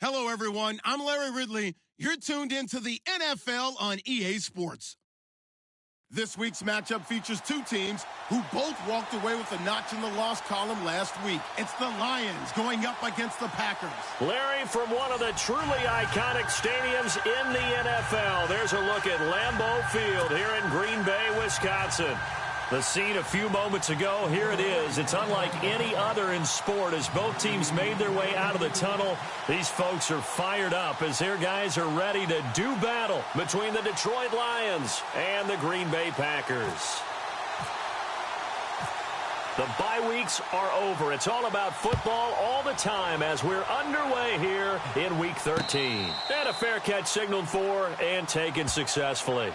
Hello, everyone. I'm Larry Ridley. You're tuned into the NFL on EA Sports. This week's matchup features two teams who both walked away with a notch in the loss column last week. It's the Lions going up against the Packers. Larry, from one of the truly iconic stadiums in the NFL, there's a look at Lambeau Field here in Green Bay, Wisconsin. The scene a few moments ago, here it is. It's unlike any other in sport as both teams made their way out of the tunnel. These folks are fired up as their guys are ready to do battle between the Detroit Lions and the Green Bay Packers. The bye weeks are over. It's all about football all the time as we're underway here in Week 13. And a fair catch signaled for and taken successfully.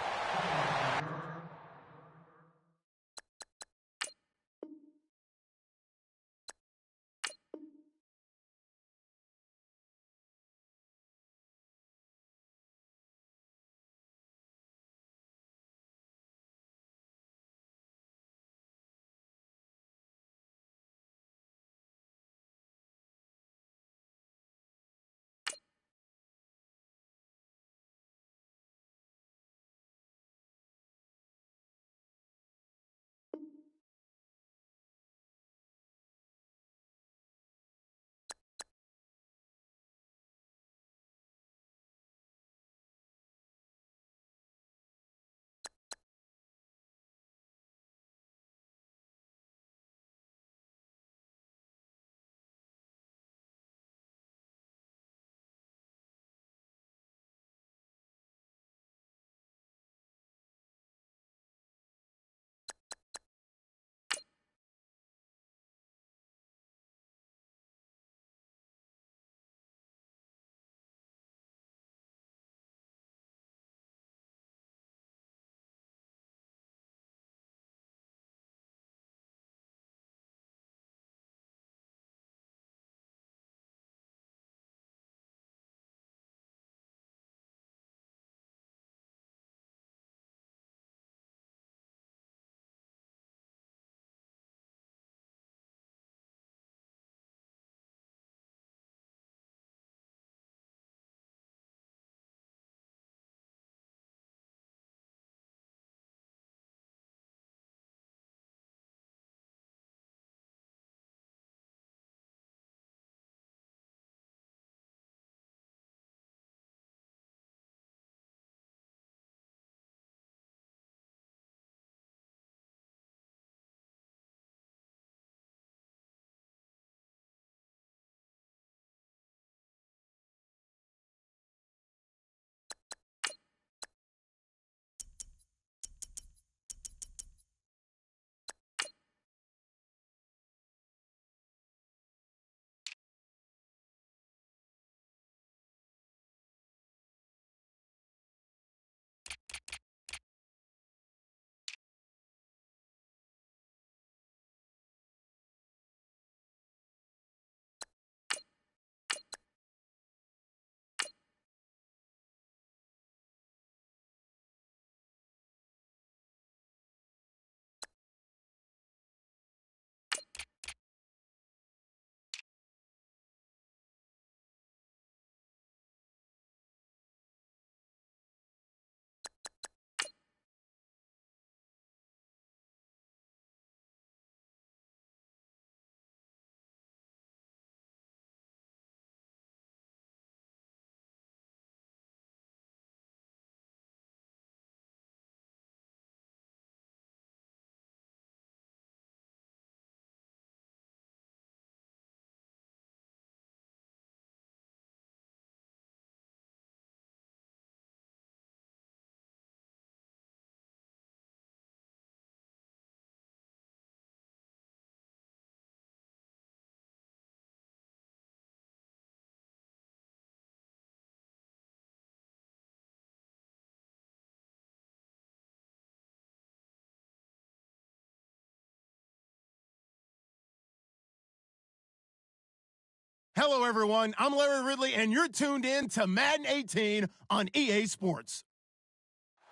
Hello, everyone. I'm Larry Ridley, and you're tuned in to Madden 18 on EA Sports.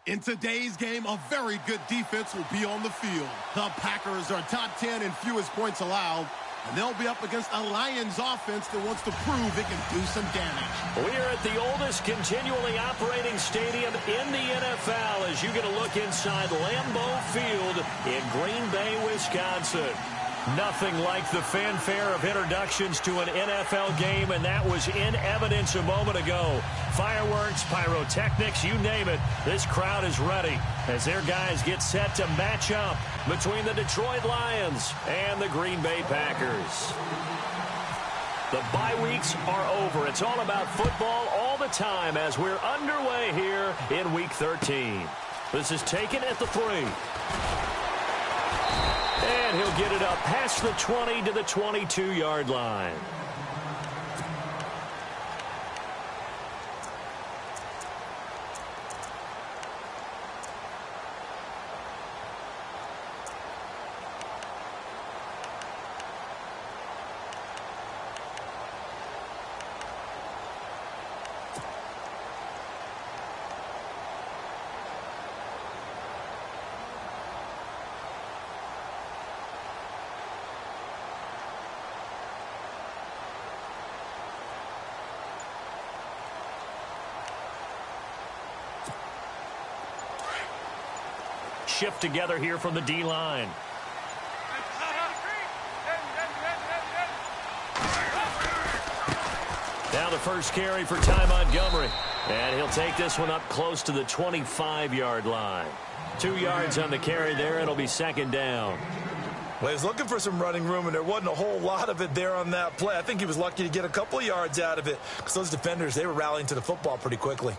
In today's game, a very good defense will be on the field. The Packers are top 10 in fewest points allowed. and they'll be up against a Lions offense that wants to prove it can do some damage. We are at the oldest continually operating stadium in the NFL as you get a look inside Lambeau Field in Green Bay, Wisconsin. Nothing like the fanfare of introductions to an NFL game, and that was in evidence a moment ago. Fireworks, pyrotechnics, you name it. This crowd is ready as their guys get set to match up between the Detroit Lions and the Green Bay Packers. The bye weeks are over. It's all about football all the time as we're underway here in Week 13. This is taken at the 3. And he'll get it up past the 20 to the 22-yard line. Shift together here from the D-line. Now the first carry for Ty Montgomery. And he'll take this one up close to the 25-yard line. 2 yards on the carry there. It'll be second down. Well, he was looking for some running room, and there wasn't a whole lot of it there on that play. I think he was lucky to get a couple of yards out of it because those defenders, they were rallying to the football pretty quickly.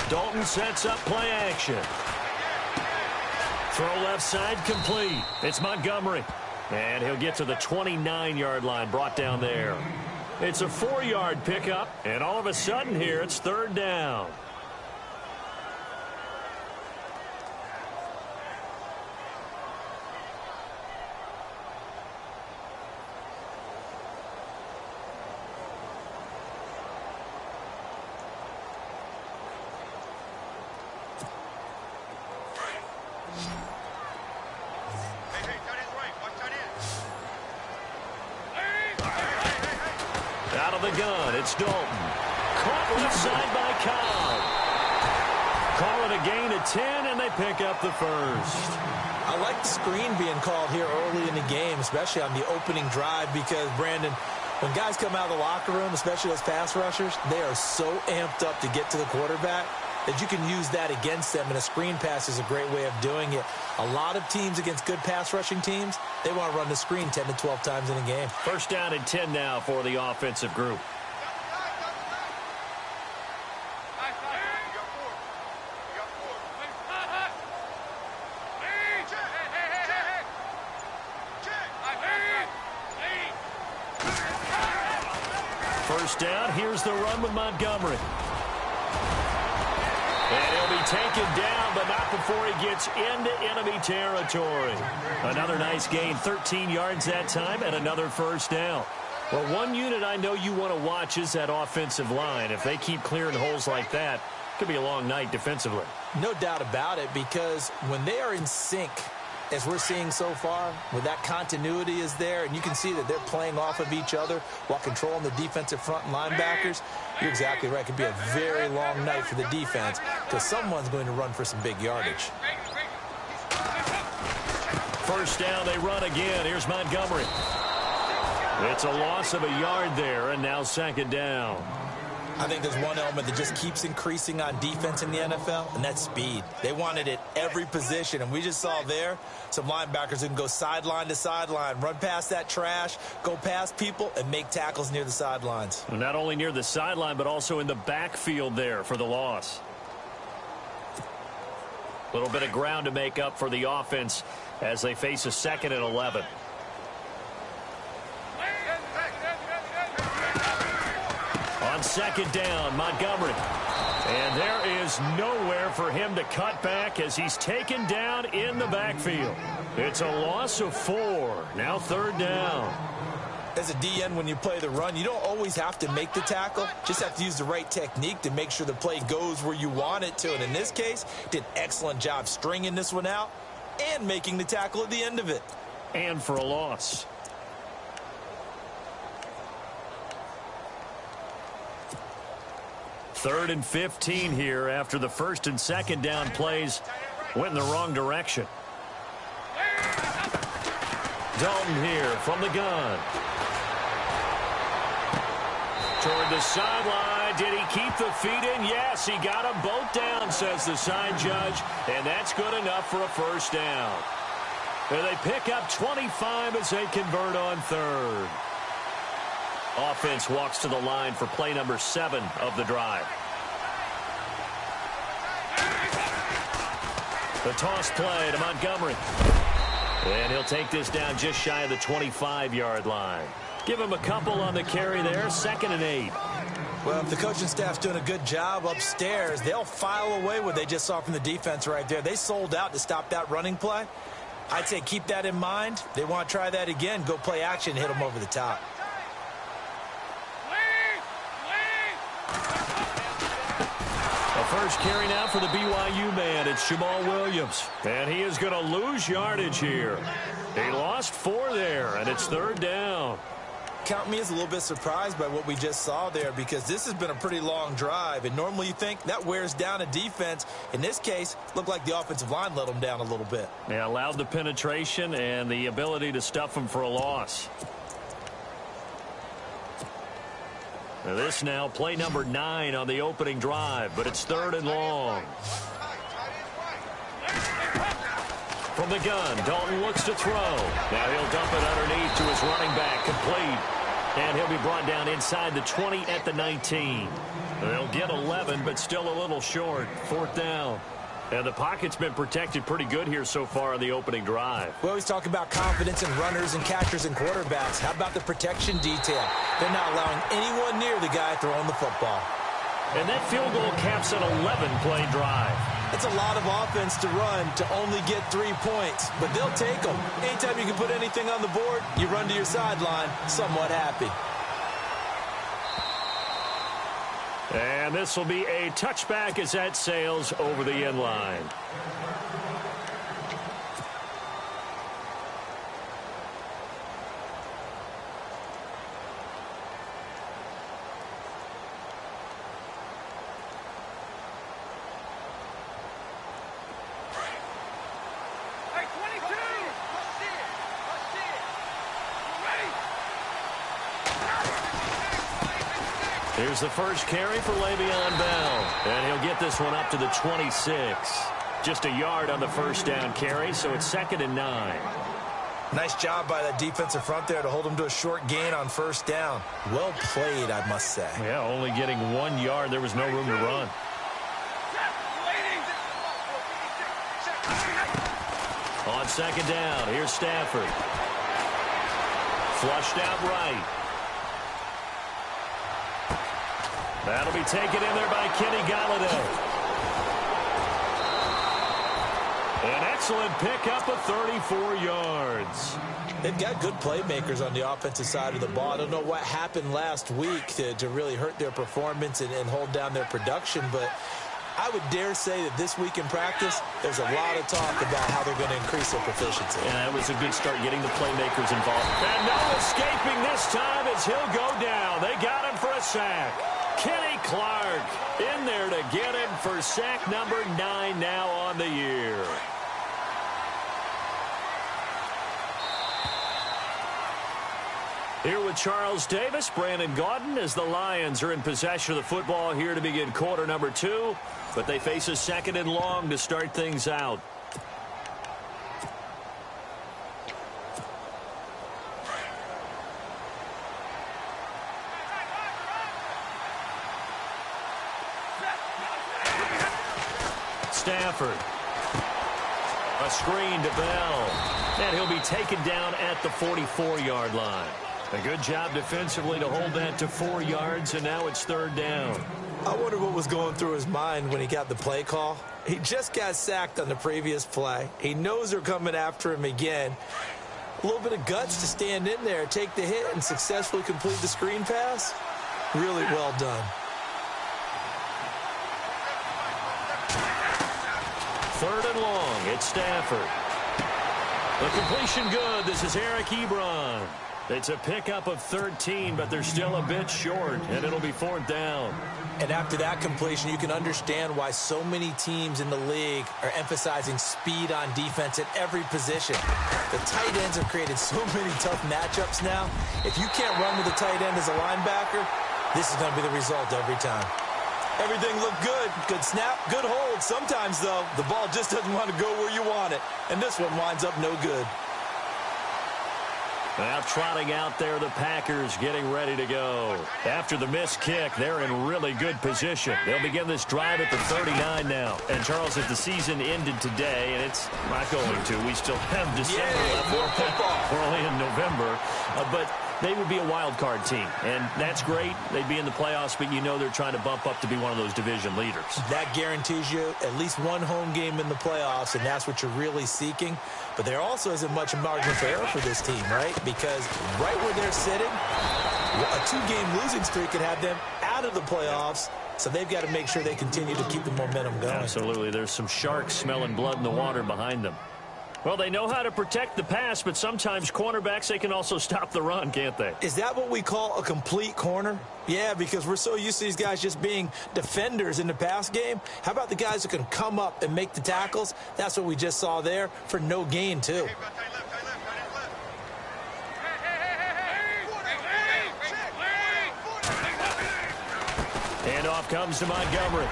Dalton sets up play action. Throw left side complete. It's Montgomery. And he'll get to the 29-yard line, brought down there. It's a 4-yard pickup, and all of a sudden here it's third down. Out of the gun, it's Dalton. Caught left side by Cobb. Call it a gain of 10, and they pick up the first. I like the screen being called here early in the game, especially on the opening drive, because, Brandon, when guys come out of the locker room, especially those pass rushers, they are so amped up to get to the quarterback that you can use that against them, and a screen pass is a great way of doing it. A lot of teams against good pass rushing teams, they want to run the screen 10 to 12 times in a game. First down and 10 now for the offensive group. First down, here's the run with Montgomery. And he'll be taken down, but not before he gets into enemy territory. Another nice gain, 13 yards that time, and another first down. Well, one unit I know you want to watch is that offensive line. If they keep clearing holes like that, it could be a long night defensively. No doubt about it, because when they are in sync, as we're seeing so far, when that continuity is there, and you can see that they're playing off of each other while controlling the defensive front and linebackers, you're exactly right. It could be a very long night for the defense because someone's going to run for some big yardage. First down, they run again. Here's Montgomery. It's a loss of a yard there, and now second down. I think there's one element that just keeps increasing on defense in the NFL, and that's speed. They want it at every position, and we just saw there some linebackers who can go sideline to sideline, run past that trash, go past people, and make tackles near the sidelines. Not only near the sideline, but also in the backfield there for the loss. A little bit of ground to make up for the offense as they face a 2nd and 11. On second down, Montgomery. And there is nowhere for him to cut back as he's taken down in the backfield. It's a loss of 4. Now third down. As a DN, when you play the run, you don't always have to make the tackle. Just have to use the right technique to make sure the play goes where you want it to. And in this case, did an excellent job stringing this one out and making the tackle at the end of it. And for a loss. Third and 15 here after the first and second down plays went in the wrong direction. Dalton here from the gun. Toward the sideline. Did he keep the feet in? Yes, he got them both down, says the side judge. And that's good enough for a first down. And they pick up 25 as they convert on third. Offense walks to the line for play number 7 of the drive. The toss play to Montgomery. And he'll take this down just shy of the 25-yard line. Give him a couple on the carry there. 2nd and 8. Well, if the coaching staff's doing a good job upstairs, they'll file away what they just saw from the defense right there. They sold out to stop that running play. I'd say keep that in mind. They want to try that again. Go play action, hit them over the top. First carry now for the BYU man. It's Jamal Williams. And he is going to lose yardage here. He lost 4 there, and it's 3rd down. Count me as a little bit surprised by what we just saw there, because this has been a pretty long drive. And normally you think that wears down a defense. In this case, looked like the offensive line let them down a little bit. Yeah, allowed the penetration and the ability to stuff them for a loss. This now play number 9 on the opening drive, but it's 3rd and long. From the gun, Dalton looks to throw. Now he'll dump it underneath to his running back, complete. And he'll be brought down inside the 20 at the 19. They'll get 11, but still a little short. 4th down. And the pocket's been protected pretty good here so far on the opening drive. We always talk about confidence in runners and catchers and quarterbacks. How about the protection detail? They're not allowing anyone near the guy throwing the football. And that field goal caps an 11-play drive. It's a lot of offense to run to only get 3 points, but they'll take them. Anytime you can put anything on the board, you run to your sideline somewhat happy. And this will be a touchback as that sails over the end line. Here's the first carry for Le'Veon Bell. And he'll get this one up to the 26. Just a yard on the first down carry, so it's 2nd and 9. Nice job by that defensive front there to hold him to a short gain on first down. Well played, I must say. Yeah, only getting 1 yard. There was no room to run. On 2nd down, here's Stafford. Flushed out right. That'll be taken in there by Kenny Galladay. An excellent pickup of 34 yards. They've got good playmakers on the offensive side of the ball. I don't know what happened last week to really hurt their performance and hold down their production, but I would dare say that this week in practice, there's a lot of talk about how they're going to increase their proficiency. And that was a good start getting the playmakers involved. And no escaping this time as he'll go down. They got him for a sack. Kenny Clark in there to get him for sack number 9 now on the year. Here with Charles Davis, Brandon Gaudin, as the Lions are in possession of the football here to begin quarter number 2. But they face a 2nd and long to start things out. Stafford. A screen to Bell. And he'll be taken down at the 44-yard line. A good job defensively to hold that to 4 yards, and now it's 3rd down. I wonder what was going through his mind when he got the play call. He just got sacked on the previous play. He knows they're coming after him again. A little bit of guts to stand in there, take the hit, and successfully complete the screen pass. Really well done. Third and long. It's Stafford. The completion good. This is Eric Ebron. It's a pickup of 13, but they're still a bit short, and it'll be fourth down. And after that completion, you can understand why so many teams in the league are emphasizing speed on defense at every position. The tight ends have created so many tough matchups now. If you can't run with a tight end as a linebacker, this is going to be the result every time. Everything looked good. Good snap, good hold. Sometimes, though, the ball just doesn't want to go where you want it. And this one winds up no good. Now trotting out there, the Packers getting ready to go. After the missed kick, they're in really good position. They'll begin this drive at the 39 now. And, Charles, if the season ended today, and it's not going to, we still have December left. More football. We're only in November. But they would be a wild card team, and that's great. They'd be in the playoffs, but you know they're trying to bump up to be one of those division leaders. That guarantees you at least one home game in the playoffs, and that's what you're really seeking. But there also isn't much margin for error for this team, right? Because right where they're sitting, a two-game losing streak could have them out of the playoffs, so they've got to make sure they continue to keep the momentum going. Absolutely. There's some sharks smelling blood in the water behind them. Well, they know how to protect the pass, but sometimes cornerbacks, they can also stop the run, can't they? Is that what we call a complete corner? Yeah, because we're so used to these guys just being defenders in the pass game. How about the guys who can come up and make the tackles? That's what we just saw there for no gain, too. Handoff comes to Montgomery.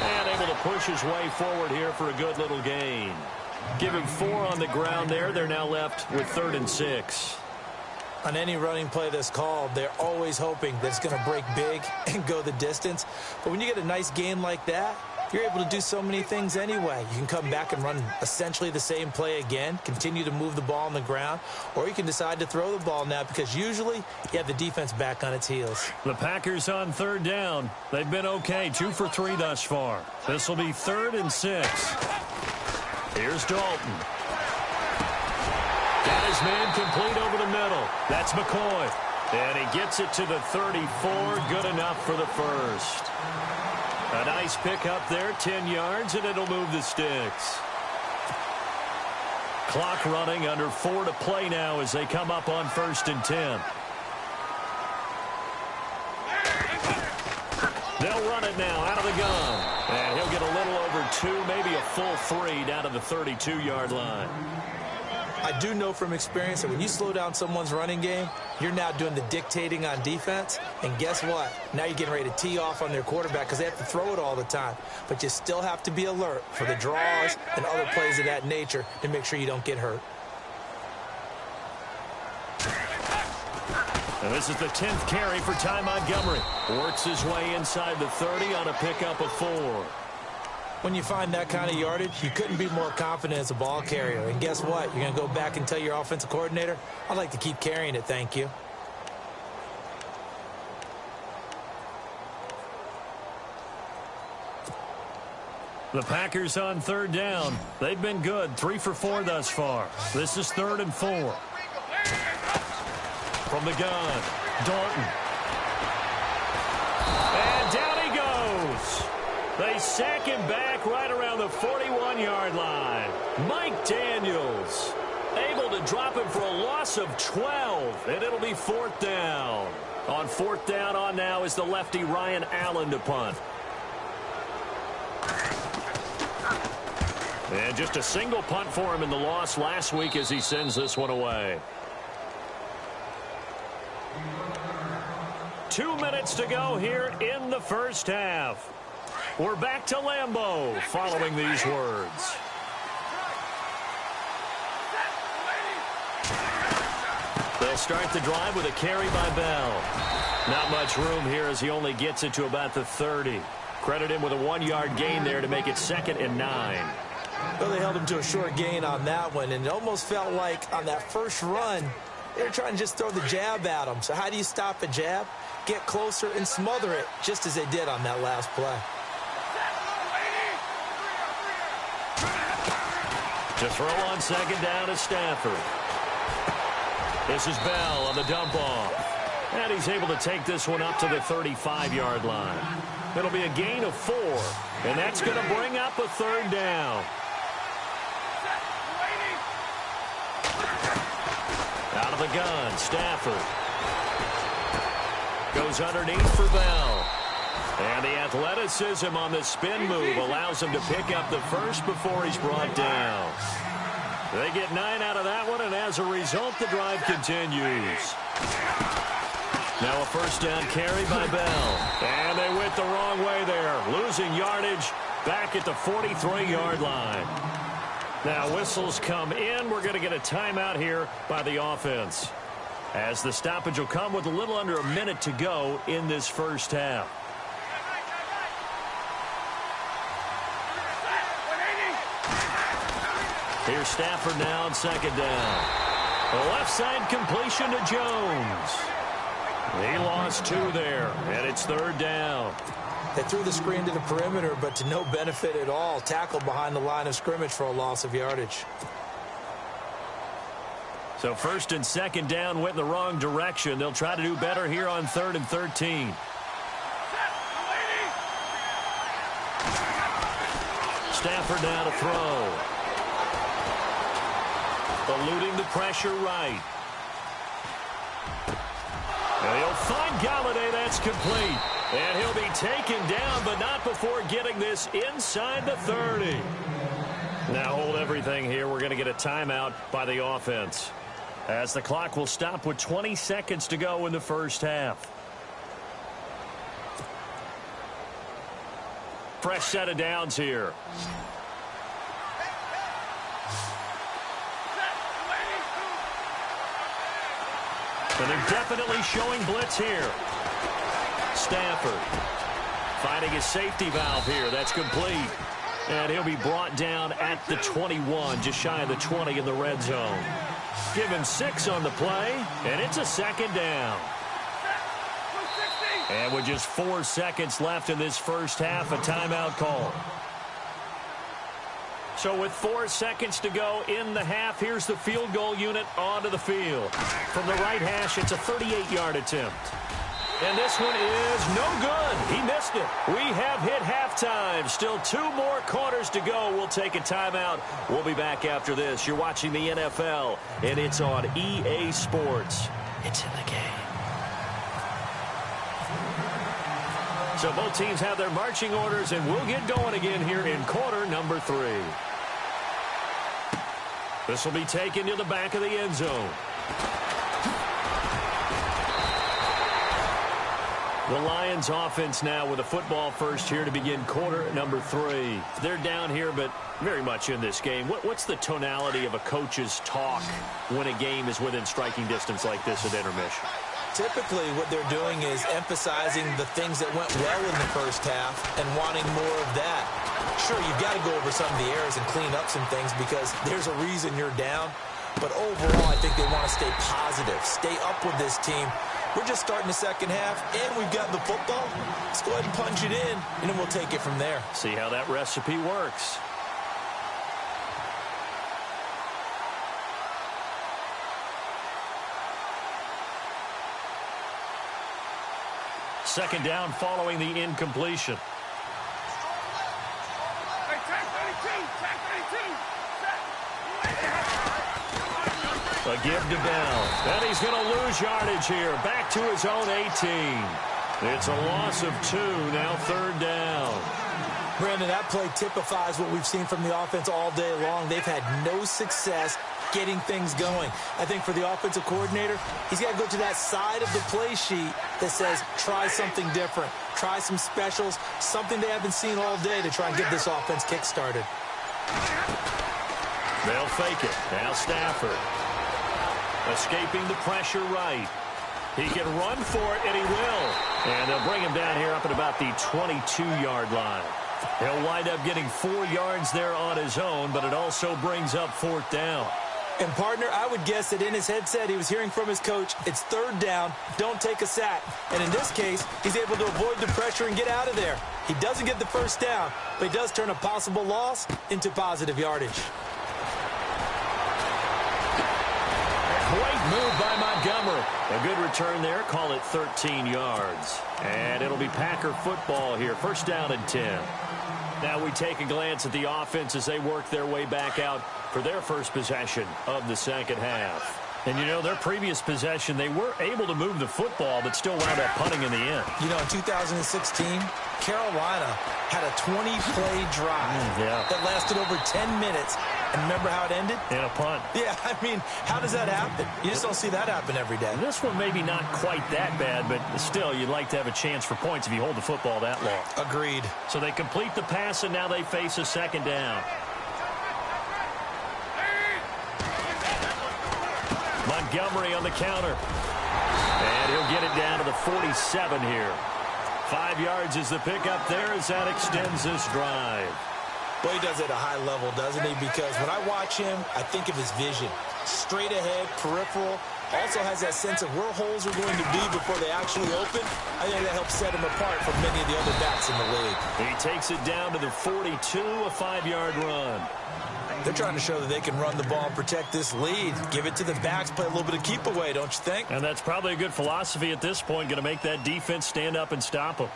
And able to push his way forward here for a good little gain. Give him 4 on the ground there. They're now left with 3rd and 6. On any running play that's called, they're always hoping that it's going to break big and go the distance. But when you get a nice gain like that, you're able to do so many things anyway. You can come back and run essentially the same play again, continue to move the ball on the ground, or you can decide to throw the ball now because usually you have the defense back on its heels. The Packers on 3rd down. They've been okay, 2 for 3 thus far. This will be 3rd and 6. Here's Dalton. Got his man complete over the middle. That's McCoy. And he gets it to the 34. Good enough for the first. A nice pickup there, 10 yards, and it'll move the sticks. Clock running, under 4 to play now as they come up on 1st and 10. They'll run it now out of the gun. And he'll get a little over 2, maybe a full 3 down to the 32-yard line. I do know from experience that when you slow down someone's running game, you're now doing the dictating on defense. And guess what? Now you're getting ready to tee off on their quarterback because they have to throw it all the time. But you still have to be alert for the draws and other plays of that nature to make sure you don't get hurt. And this is the 10th carry for Ty Montgomery. Works his way inside the 30 on a pickup of 4. When you find that kind of yardage, you couldn't be more confident as a ball carrier. And guess what? You're going to go back and tell your offensive coordinator, I'd like to keep carrying it, thank you. The Packers on 3rd down. They've been good, 3 for 4 thus far. This is 3rd and 4. From the gun, Dalton. And down he goes. They sack him back right around the 41-yard line. Mike Daniels able to drop him for a loss of 12, and it'll be 4th down. On 4th down on now is the lefty Ryan Allen to punt. And just a single punt for him in the loss last week as he sends this one away. 2 minutes to go here in the first half. We're back to Lambeau following these words. They'll start the drive with a carry by Bell. Not much room here as he only gets it to about the 30. Credit him with a 1-yard gain there to make it 2nd and 9. Well, they held him to a short gain on that one, and it almost felt like on that first run, they were trying to just throw the jab at him. So how do you stop a jab? Get closer and smother it, just as they did on that last play. To throw on second down is Stafford. This is Bell on the dump off. And he's able to take this one up to the 35-yard line. It'll be a gain of 4. And that's going to bring up a third down. Out of the gun, Stafford. Goes underneath for Bell. And the athleticism on the spin move allows him to pick up the first before he's brought down. They get 9 out of that one, and as a result, the drive continues. Now a first down carry by Bell. And they went the wrong way there, losing yardage back at the 43-yard line. Now whistles come in. We're going to get a timeout here by the offense, as the stoppage will come with a little under a minute to go in this first half. Here's Stafford now on second down. The left side completion to Jones. He lost 2 there, and it's third down. They threw the screen to the perimeter, but to no benefit at all. Tackled behind the line of scrimmage for a loss of yardage. So first and second down went in the wrong direction. They'll try to do better here on 3rd and 13. Stafford now to throw. Eluding the pressure right. And he'll find Galladay. That's complete. And he'll be taken down, but not before getting this inside the 30. Now hold everything here. We're going to get a timeout by the offense, as the clock will stop with 20 seconds to go in the first half. Fresh set of downs here. And they're definitely showing blitz here. Stafford finding his safety valve here. That's complete. And he'll be brought down at the 21, just shy of the 20 in the red zone. Give him 6 on the play, and it's a second down. And with just 4 seconds left in this first half, a timeout call. So with 4 seconds to go in the half, here's the field goal unit onto the field. From the right hash, it's a 38-yard attempt. And this one is no good. He missed it. We have hit halftime. Still 2 more quarters to go. We'll take a timeout. We'll be back after this. You're watching the NFL, and it's on EA Sports. It's in the game. So both teams have their marching orders, and we'll get going again here in quarter number 3. This will be taken to the back of the end zone. The Lions offense now with a football first here to begin quarter number 3. They're down here, but very much in this game. What's the tonality of a coach's talk when a game is within striking distance like this at intermission? Typically, what they're doing is emphasizing the things that went well in the first half and wanting more of that. Sure, you've got to go over some of the errors and clean up some things because there's a reason you're down. But overall, I think they want to stay positive, stay up with this team. We're just starting the second half, and we've got the football. Let's go ahead and punch it in, and then we'll take it from there. See how that recipe works. Second down following the incompletion. A give to Bell. And he's going to lose yardage here. Back to his own 18. It's a loss of 2. Now third down. Brandon, that play typifies what we've seen from the offense all day long. They've had no success getting things going. I think for the offensive coordinator, he's got to go to that side of the play sheet that says, try something different. Try some specials, something they haven't seen all day to try and get this offense kick-started. They'll fake it. Now Stafford. Escaping the pressure right. He can run for it, and he will. And they'll bring him down here up at about the 22-yard line. He'll wind up getting 4 yards there on his own, but it also brings up 4th down. And, partner, I would guess that in his headset he was hearing from his coach, it's third down, don't take a sack. And in this case, he's able to avoid the pressure and get out of there. He doesn't get the first down, but he does turn a possible loss into positive yardage. Move by Montgomery. A good return there. Call it 13 yards. And it'll be Packer football here. First down and 10. Now we take a glance at the offense as they work their way back out for their first possession of the second half. And, you know, their previous possession, they were able to move the football, but still wound up punting in the end. You know, in 2016, Carolina had a 20-play drive that lasted over 10 minutes. And remember how it ended? In a punt. Yeah, I mean, how does that happen? You just don't see that happen every day. This one maybe not quite that bad, but still, you'd like to have a chance for points if you hold the football that long. Agreed. So they complete the pass, and now they face a second down. Montgomery on the counter. And he'll get it down to the 47 here. 5 yards is the pickup there as that extends this drive. Well, he does it at a high level, doesn't he? Because when I watch him, I think of his vision. Straight ahead, peripheral. Also has that sense of where holes are going to be before they actually open. I think that helps set him apart from many of the other backs in the league. He takes it down to the 42, a 5-yard run. They're trying to show that they can run the ball and protect this lead. Give it to the backs, play a little bit of keep away, don't you think? And that's probably a good philosophy at this point, going to make that defense stand up and stop them.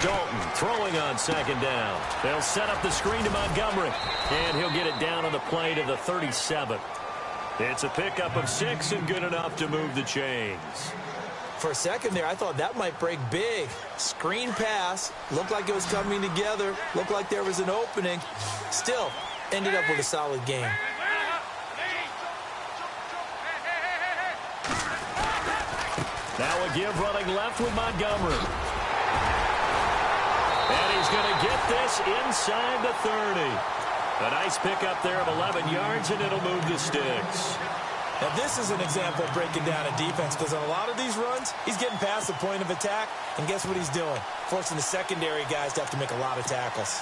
Dalton throwing on second down. They'll set up the screen to Montgomery, and he'll get it down on the play to the 37. It's a pickup of 6 and good enough to move the chains. For a second there, I thought that might break big. Screen pass. Looked like it was coming together. Looked like there was an opening. Still, ended up with a solid game. Now a give running left with Montgomery. And he's going to get this inside the 30. A nice pickup there of 11 yards, and it'll move the sticks. Now, this is an example of breaking down a defense, because on a lot of these runs, he's getting past the point of attack, and guess what he's doing? Forcing the secondary guys to have to make a lot of tackles.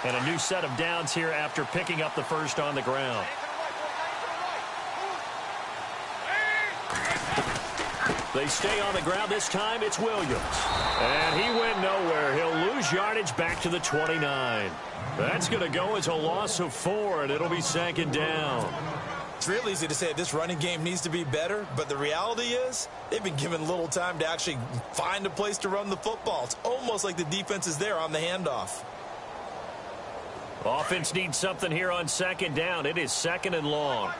And a new set of downs here after picking up the first on the ground. They stay on the ground. This time it's Williams. And he went nowhere. He'll lose yardage back to the 29. That's going to go as a loss of 4, and it'll be second down. It's real easy to say this running game needs to be better, but the reality is they've been given little time to actually find a place to run the football. It's almost like the defense is there on the handoff. Offense needs something here on second down. It is second and long.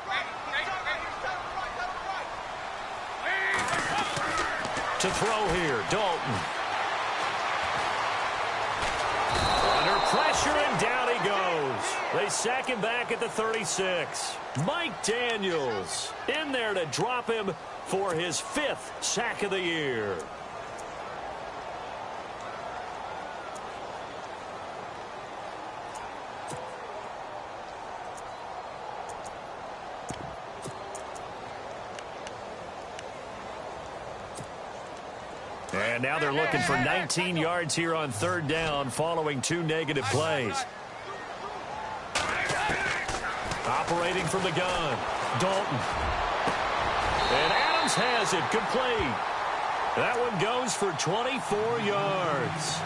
To throw here, Dalton. Under pressure, and down he goes. They sack him back at the 36. Mike Daniels in there to drop him for his 5th sack of the year. And now they're looking for 19 yards here on third down following 2 negative plays. Operating from the gun, Dalton. And Adams has it, complete. That one goes for 24 yards.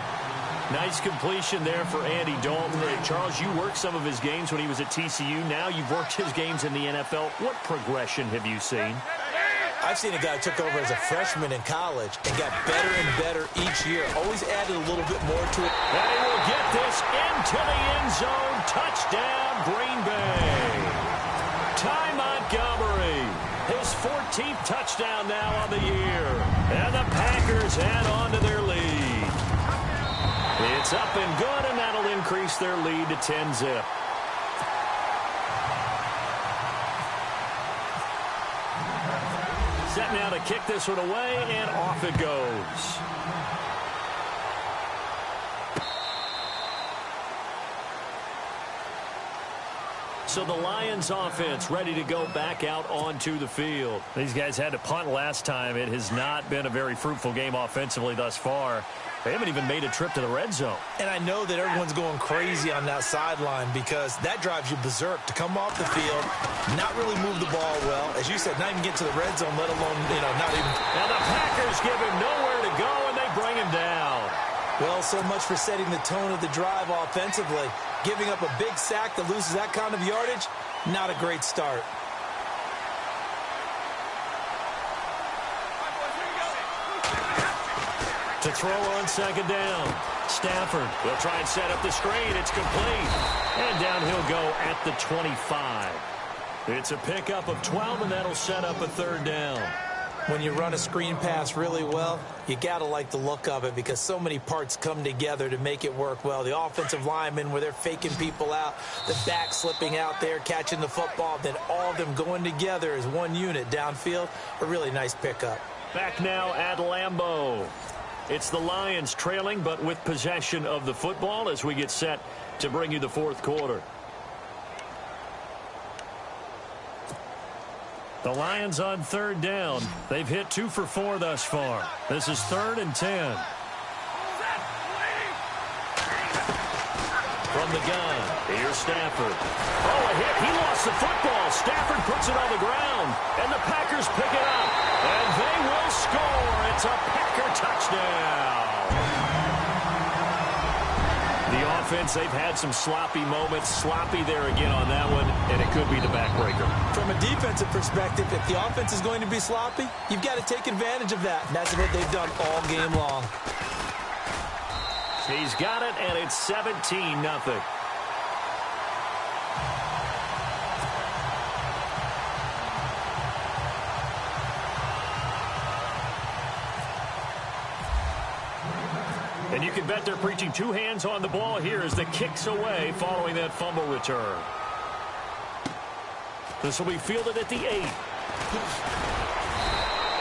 Nice completion there for Andy Dalton. Charles, you worked some of his games when he was at TCU. Now you've worked his games in the NFL. What progression have you seen? I've seen a guy who took over as a freshman in college and got better and better each year. Always added a little bit more to it. And he will get this into the end zone. Touchdown, Green Bay. Ty Montgomery. His 14th touchdown now on the year. And the Packers add on to their lead. It's up and good, and that'll increase their lead to 10-zip. Set now to kick this one away, and off it goes. So the Lions offense ready to go back out onto the field. These guys had to punt last time. It has not been a very fruitful game offensively thus far. They haven't even made a trip to the red zone. And I know that everyone's going crazy on that sideline because that drives you berserk to come off the field, not really move the ball well. As you said, not even get to the red zone, let alone, not even. And the Packers give him nowhere to go, and they bring him down. Well, so much for setting the tone of the drive offensively. Giving up a big sack that loses that kind of yardage, not a great start. To throw on second down. Stafford will try and set up the screen. It's complete. And down he'll go at the 25. It's a pickup of 12, and that'll set up a third down. When you run a screen pass really well, you got to like the look of it because so many parts come together to make it work well. The offensive linemen, where they're faking people out, the back slipping out there, catching the football, then all of them going together as one unit downfield. A really nice pickup. Back now at Lambeau. It's the Lions trailing, but with possession of the football as we get set to bring you the fourth quarter. The Lions on third down. They've hit 2 for 4 thus far. This is 3rd and 10. From the gun, here's Stafford. Oh, a hit. He lost the football. Stafford puts it on the ground, and the Packers pick it up. And they will score. It's a Packer touchdown. The offense, they've had some sloppy moments. Sloppy there again on that one, and it could be the backbreaker. From a defensive perspective, if the offense is going to be sloppy, you've got to take advantage of that. And that's what they've done all game long. He's got it, and it's 17-0. And you can bet they're preaching 2 hands on the ball here as the kick's away following that fumble return. This will be fielded at the 8.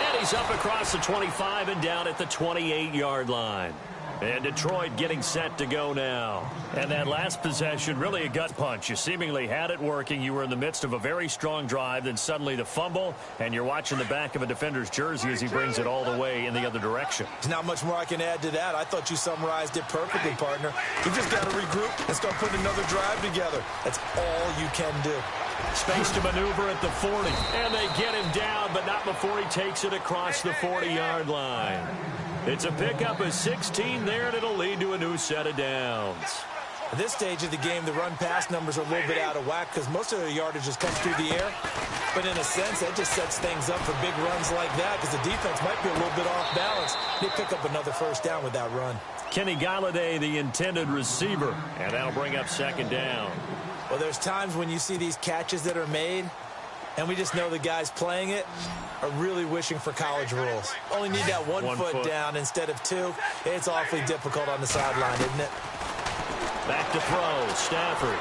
And he's up across the 25 and down at the 28-yard line. And Detroit getting set to go now. And that last possession, really a gut punch. You seemingly had it working. You were in the midst of a very strong drive. Then suddenly the fumble, and you're watching the back of a defender's jersey as he brings it all the way in the other direction. There's not much more I can add to that. I thought you summarized it perfectly, partner. You just got to regroup and start putting another drive together. That's all you can do. Space to maneuver at the 40. And they get him down, but not before he takes it across the 40-yard line. It's a pickup of 16 there, and it'll lead to a new set of downs. At this stage of the game, the run-pass numbers are a little bit out of whack because most of their yardage just comes through the air. But in a sense, that just sets things up for big runs like that because the defense might be a little bit off balance. They pick up another first down with that run. Kenny Galladay, the intended receiver, and that'll bring up second down. Well, there's times when you see these catches that are made, and we just know the guys playing it are really wishing for college rules. Only need that one foot down instead of 2. It's awfully difficult on the sideline, isn't it? Back to throw, Stafford.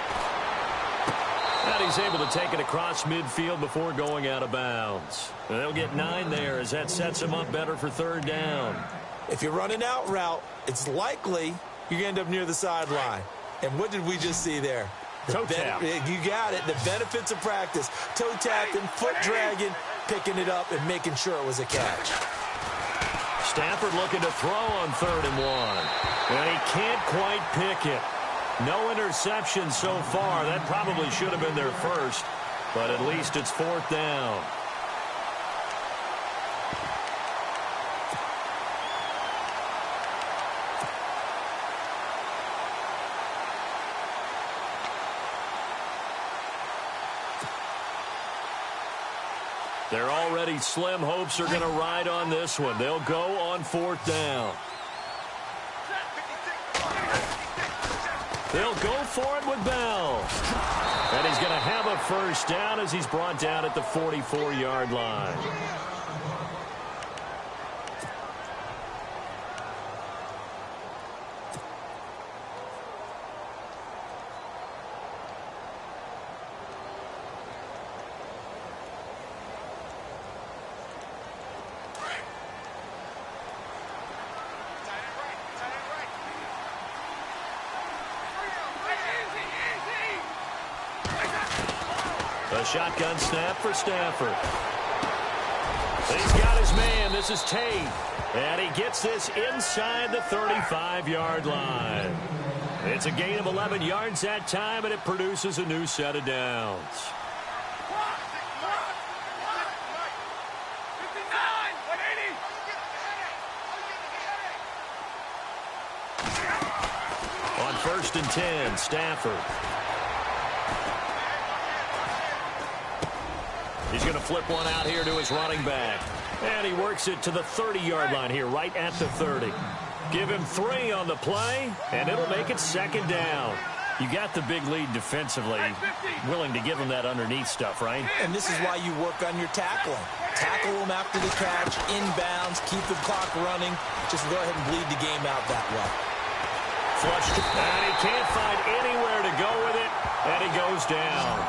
And he's able to take it across midfield before going out of bounds. And they'll get 9 there as that sets him up better for third down. If you're running out route, it's likely you're going to end up near the sideline. And what did we just see there? Toe tap. You got it. The benefits of practice. Toe tapping, foot dragging, picking it up, and making sure it was a catch. Stafford looking to throw on 3rd and 1. And he can't quite pick it. No interception so far. That probably should have been their first. But at least it's 4th down. They're already slim hopes are going to ride on this one. They'll go on 4th down. They'll go for it with Bell. And he's going to have a first down as he's brought down at the 44-yard line. A shotgun snap for Stafford. He's got his man. This is Tate. And he gets this inside the 35-yard line. It's a gain of 11 yards that time, and it produces a new set of downs. On 1st and 10, Stafford. He's going to flip one out here to his running back. And he works it to the 30-yard line here, right at the 30. Give him 3 on the play, and it'll make it 2nd down. You got the big lead defensively. Willing to give him that underneath stuff, right? And this is why you work on your tackling. Tackle him after the catch, inbounds, keep the clock running. Just go ahead and bleed the game out that way. Flushed, and he can't find anywhere to go with it, and he goes down.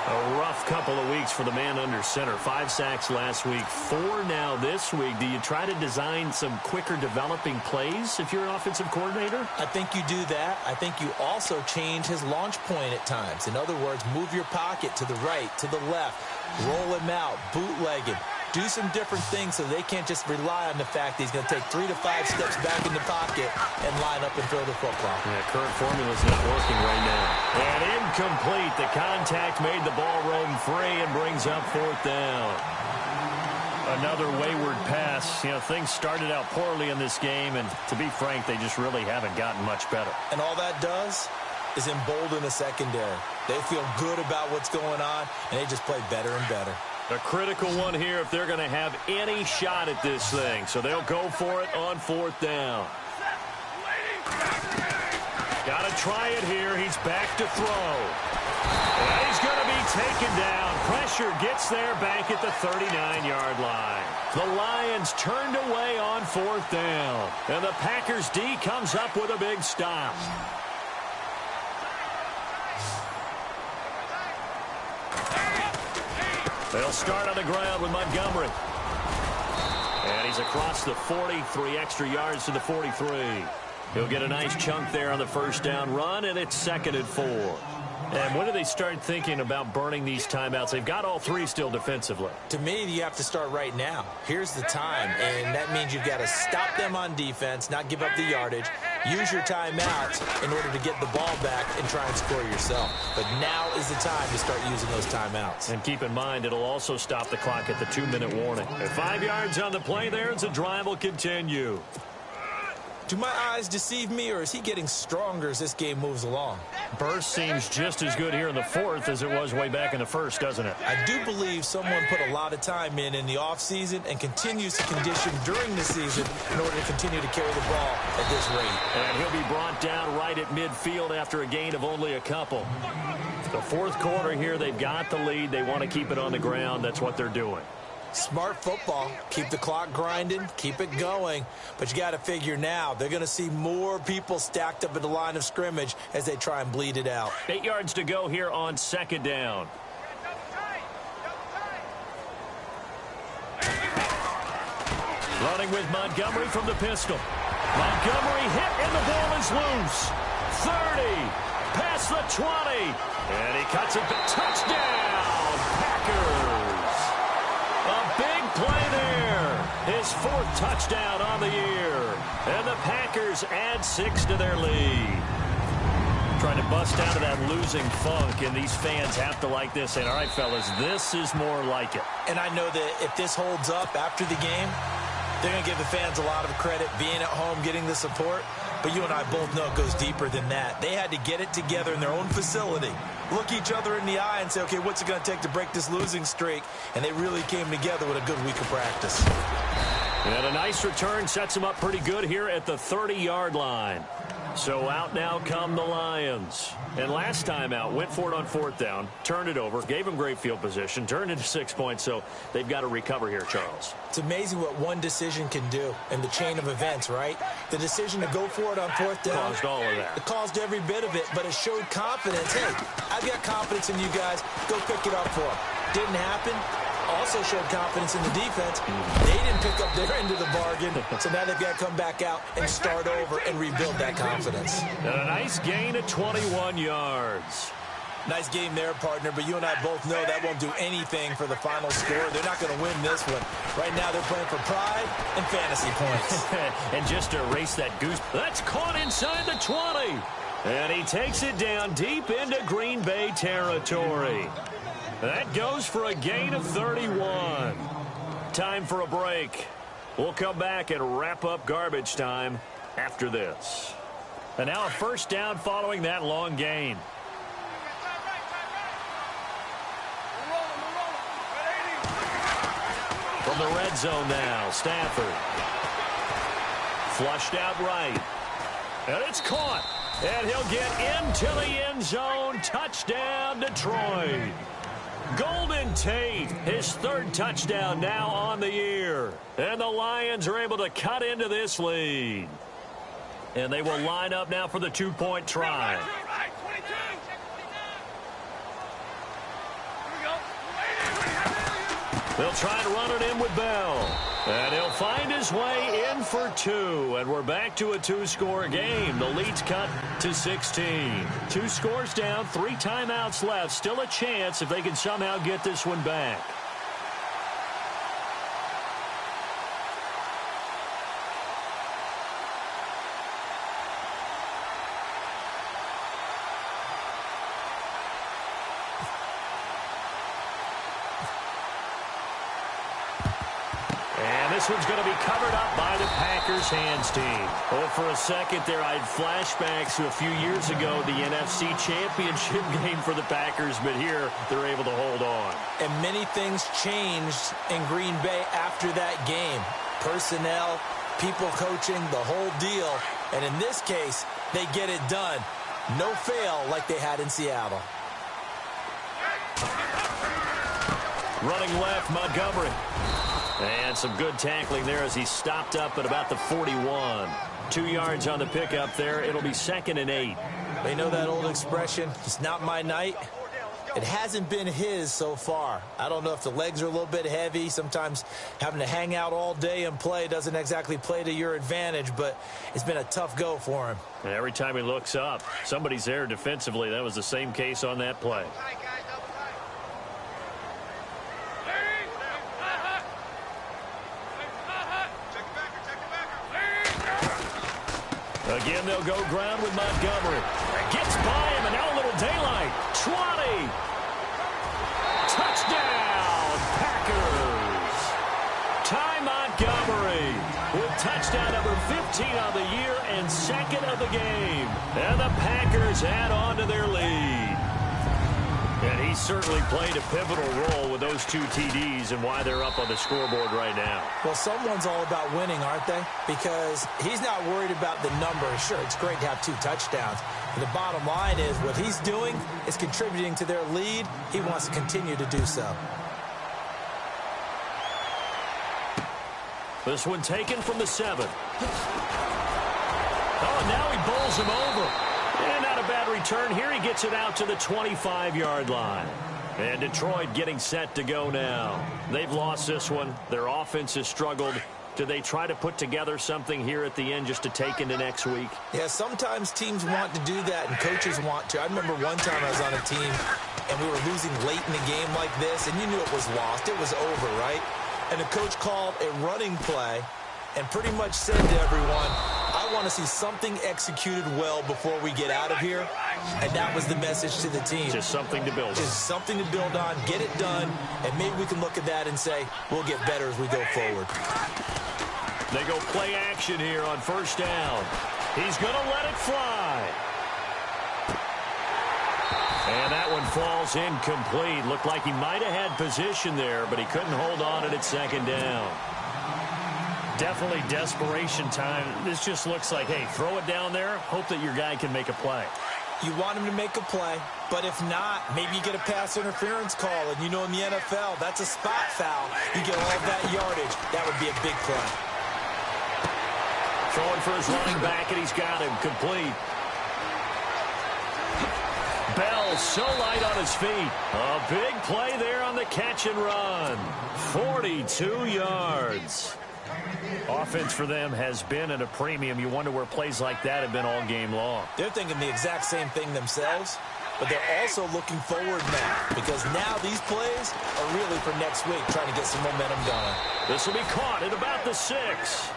A rough couple of weeks for the man under center. 5 sacks last week, 4 now this week. Do you try to design some quicker developing plays if you're an offensive coordinator? I think you do that. I think you also change his launch point at times. In other words, move your pocket to the right, to the left, roll him out, bootleg him. Do some different things so they can't just rely on the fact that he's going to take 3 to 5 steps back in the pocket and line up and throw the football. Yeah, current formula's not working right now. And incomplete. The contact made the ball roam free and brings up 4th down. Another wayward pass. You know, things started out poorly in this game, and to be frank, they just really haven't gotten much better. And all that does is embolden the secondary. They feel good about what's going on, and they just play better and better. A critical one here if they're going to have any shot at this thing. So they'll go for it on 4th down. Got to try it here. He's back to throw. And he's going to be taken down. Pressure gets there back at the 39-yard line. The Lions turned away on 4th down. And the Packers D comes up with a big stop. They'll start on the ground with Montgomery. And he's across the 40, 3 extra yards to the 43. He'll get a nice chunk there on the 1st down run, and it's 2nd and 4. And when do they start thinking about burning these timeouts? They've got all 3 still defensively. To me, you have to start right now. Here's the time, and that means you've got to stop them on defense, not give up the yardage, use your timeouts in order to get the ball back and try and score yourself. But now is the time to start using those timeouts. And keep in mind, it'll also stop the clock at the 2-minute warning. At 5 yards on the play there, as the drive will continue. Do my eyes deceive me, or is he getting stronger as this game moves along? Burst seems just as good here in the 4th as it was way back in the 1st, doesn't it? I do believe someone put a lot of time in the offseason and continues to condition during the season in order to continue to carry the ball at this rate. And he'll be brought down right at midfield after a gain of only a couple. The 4th quarter here, they've got the lead. They want to keep it on the ground. That's what they're doing. Smart football. Keep the clock grinding. Keep it going. But you got to figure now, they're going to see more people stacked up at the line of scrimmage as they try and bleed it out. 8 yards to go here on 2nd down. Running with Montgomery from the pistol. Montgomery hit and the ball is loose. 30. Past the 20. And he cuts it. Touchdown. Packers. A big play there. His 4th touchdown on the year. And the Packers add 6 to their lead. Trying to bust out of that losing funk, and these fans have to like this. And all right, fellas, this is more like it. And I know that if this holds up after the game, they're going to give the fans a lot of credit, being at home, getting the support. But you and I both know it goes deeper than that. They had to get it together in their own facility, look each other in the eye and say, okay, what's it going to take to break this losing streak? And they really came together with a good week of practice. And a nice return sets them up pretty good here at the 30-yard line. So out now come the Lions. And last time out, went for it on 4th down, turned it over, gave them great field position, turned into 6 points, so they've got to recover here, Charles. It's amazing what one decision can do in the chain of events, right? The decision to go for it on 4th down. Caused all of that. It caused every bit of it, but it showed confidence. Hey, I've got confidence in you guys. Go pick it up for them. Didn't happen. Also showed confidence in the defense. They didn't pick up their end of the bargain, so now they've got to come back out and start over and rebuild that confidence. And a nice gain of 21 yards. Nice game there, partner, but you and I both know that won't do anything for the final score. They're not going to win this one. Right now, they're playing for pride and fantasy points. And just to erase that goose, that's caught inside the 20. And he takes it down deep into Green Bay territory. That goes for a gain of 31. Time for a break. We'll come back and wrap up garbage time after this. And now a first down following that long gain. From the red zone now, Stafford. Flushed out right. And it's caught. And he'll get into the end zone. Touchdown, Detroit. Golden Tate, his third touchdown now on the year. And the Lions are able to cut into this lead. And they will line up now for the two-point try. They'll try to run it in with Bell. And he'll find his way in for two. And we're back to a two-score game. The lead's cut to 16. 2 scores down, 3 timeouts left. Still a chance if they can somehow get this one back. This one's going to be covered up by the Packers hands team. Oh, for a second there, I had flashbacks to a few years ago, the NFC Championship game for the Packers, but here they're able to hold on. And many things changed in Green Bay after that game. Personnel, people coaching, the whole deal. And in this case, they get it done. No fail like they had in Seattle. Running left, Montgomery. And some good tackling there as he stopped up at about the 41. 2 yards on the pickup there. It'll be 2nd and 8. They know that old expression, it's not my night. It hasn't been his so far. I don't know if the legs are a little bit heavy. Sometimes having to hang out all day and play doesn't exactly play to your advantage, but it's been a tough go for him. And every time he looks up, somebody's there defensively. That was the same case on that play. Again, they'll go ground with Montgomery. Gets by him, and now a little daylight. 20. Touchdown, Packers. Ty Montgomery with touchdown number 15 on the year and 2nd of the game. And the Packers add on to their lead. And he certainly played a pivotal role with those 2 TDs and why they're up on the scoreboard right now. Well, someone's all about winning, aren't they? Because he's not worried about the number. Sure, it's great to have 2 touchdowns. But the bottom line is what he's doing is contributing to their lead. He wants to continue to do so. This one taken from the 7. Oh, and now he bowls him over. And not a bad return here. He gets it out to the 25-yard line. And Detroit getting set to go now. They've lost this one. Their offense has struggled. Do they try to put together something here at the end just to take into next week? Yeah, sometimes teams want to do that and coaches want to. I remember one time I was on a team and we were losing late in a game like this, and you knew it was lost. It was over, right? And the coach called a running play and pretty much said to everyone, I want to see something executed well before we get out of here. And that was the message to the team. Just something to build on. Just something to build on, get it done, and maybe we can look at that and say, we'll get better as we go forward. They go play action here on first down. He's going to let it fly. And that one falls incomplete. Looked like he might have had position there, but he couldn't hold on at its 2nd down. Definitely desperation time. This just looks like, hey, throw it down there, hope that your guy can make a play. You want him to make a play, but if not, maybe you get a pass interference call, and you know in the NFL, that's a spot foul. You get all of that yardage. That would be a big play. Throwing for his running back, and he's got him complete. Bell so light on his feet. A big play there on the catch and run. 42 yards. Offense for them has been at a premium. You wonder where plays like that have been all game long. They're thinking the exact same thing themselves. but they're also looking forward now because now these plays are really for next week, trying to get some momentum going. This will be caught at about the 6.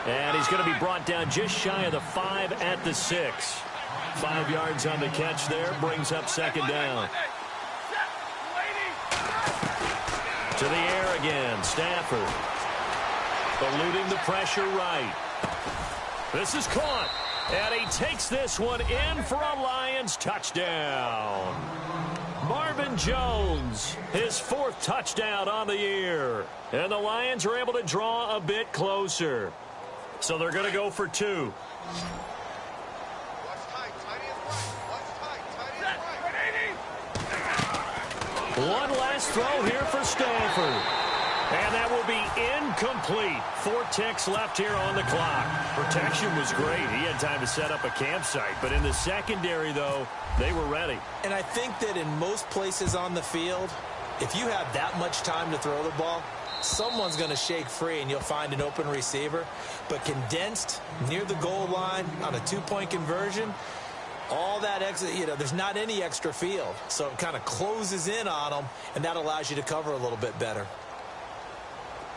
And he's going to be brought down just shy of the 5 at the 6. 5 yards on the catch there, brings up second down. To the air again, Stafford. Eluding the pressure right. This is caught. And he takes this one in for a Lions touchdown. Marvin Jones, his 4th touchdown on the year. And the Lions are able to draw a bit closer. So they're going to go for 2. One last throw here for Stafford. And that will be incomplete. 4 ticks left here on the clock. Protection was great. He had time to set up a campsite. But in the secondary, though, they were ready. And I think that in most places on the field, if you have that much time to throw the ball, someone's going to shake free and you'll find an open receiver. But condensed near the goal line on a 2-point conversion, all that extra, there's not any extra field. So it kind of closes in on them, and that allows you to cover a little bit better.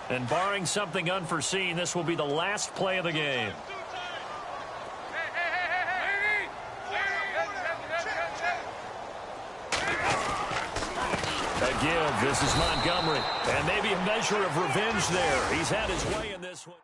And barring something unforeseen, this will be the last play of the game. A give. This is Montgomery. And maybe a measure of revenge there. He's had his way in this one.